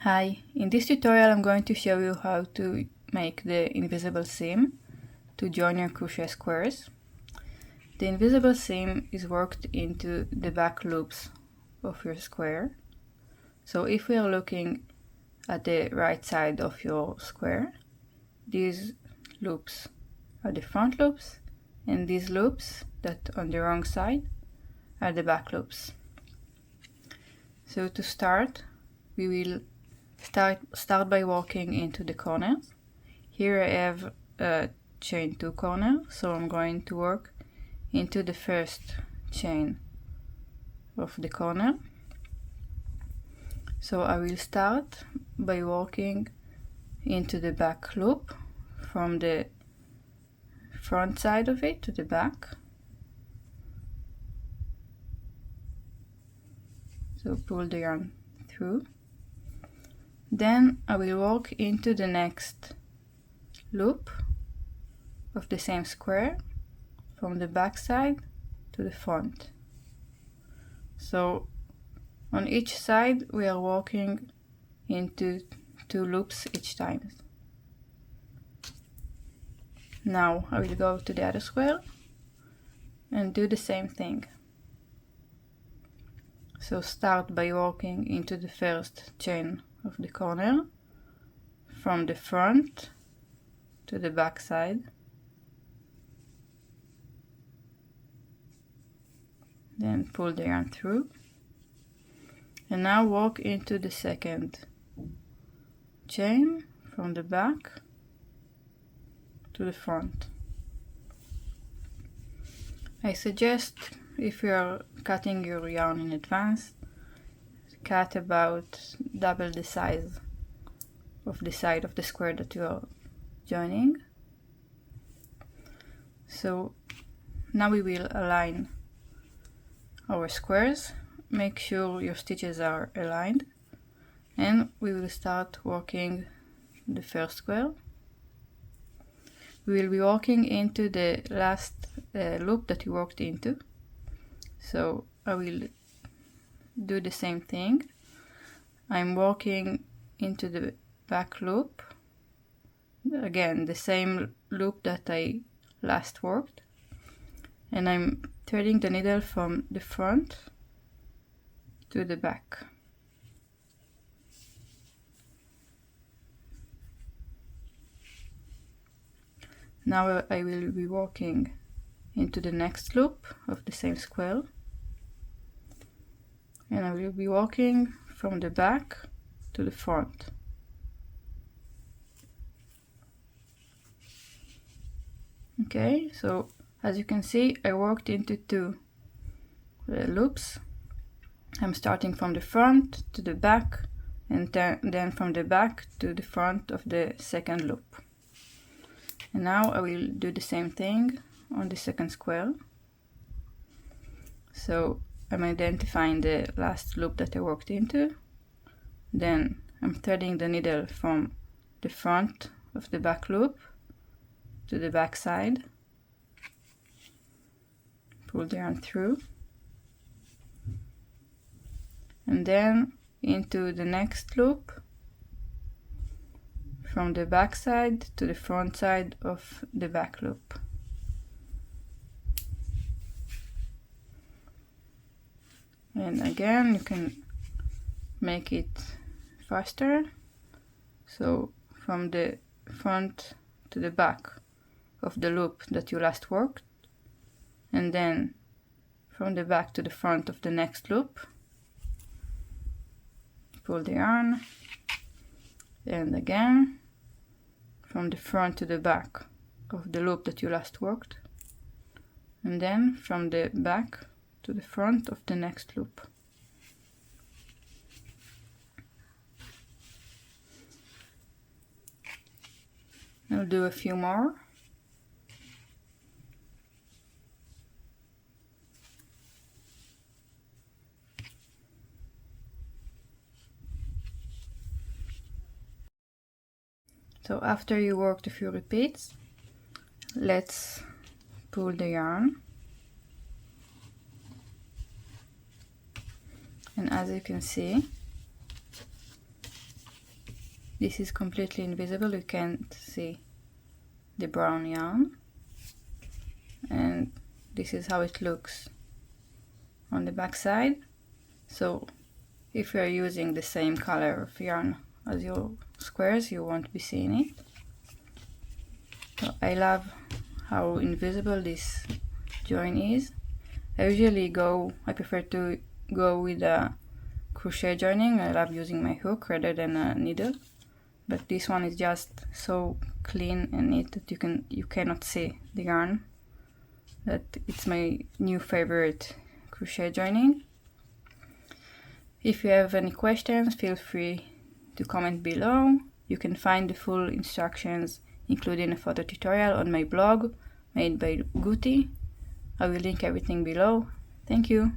Hi, in this tutorial I'm going to show you how to make the invisible seam to join your crochet squares. The invisible seam is worked into the back loops of your square. So if we are looking at the right side of your square, these loops are the front loops, and these loops that on the wrong side are the back loops. So to start, we will start by working into the corners. Here I have a chain 2 corner, so I'm going to work into the first chain of the corner. So I will start by working into the back loop from the front side of it to the back. So pull the yarn through. Then I will work into the next loop of the same square from the back side to the front. So on each side we are working into 2 loops each time. Now I will go to the other square and do the same thing. So start by working into the first chain of the corner from the front to the back side. Then pull the yarn through. And now work into the second chain from the back to the front. I suggest, if you are cutting your yarn in advance, cut about double the size of the side of the square that you are joining. So now we will align our squares. Make sure your stitches are aligned, and we will start working the first square. We will be working into the last loop that you worked into. So I will do the same thing. I'm working into the back loop, again the same loop that I last worked, and I'm threading the needle from the front to the back. Now I will be working into the next loop of the same square, and I will be working from the back to the front. Okay, so as you can see, I worked into 2 loops. I'm starting from the front to the back, and then from the back to the front of the second loop. And now I will do the same thing on the second square. So I'm identifying the last loop that I worked into. Then I'm threading the needle from the front of the back loop to the back side. Pull the yarn through. And then into the next loop from the back side to the front side of the back loop. And again, you can make it faster. So from the front to the back of the loop that you last worked, and then from the back to the front of the next loop. Pull the yarn, and again from the front to the back of the loop that you last worked, and then from the back to the front of the next loop. I'll do a few more. So after you worked a few repeats, let's pull the yarn. And as you can see, This is completely invisible, you can't see the brown yarn, and this is how it looks on the back side. So if you are using the same color of yarn as your squares, you won't be seeing it. So I love how invisible this join is. I prefer to go with a crochet joining. I love using my hook rather than a needle, but this one is just so clean and neat that you cannot see the yarn. That it's my new favorite crochet joining. If you have any questions, feel free to comment below. You can find the full instructions, including a photo tutorial, on my blog made by Guti. I will link everything below. Thank you.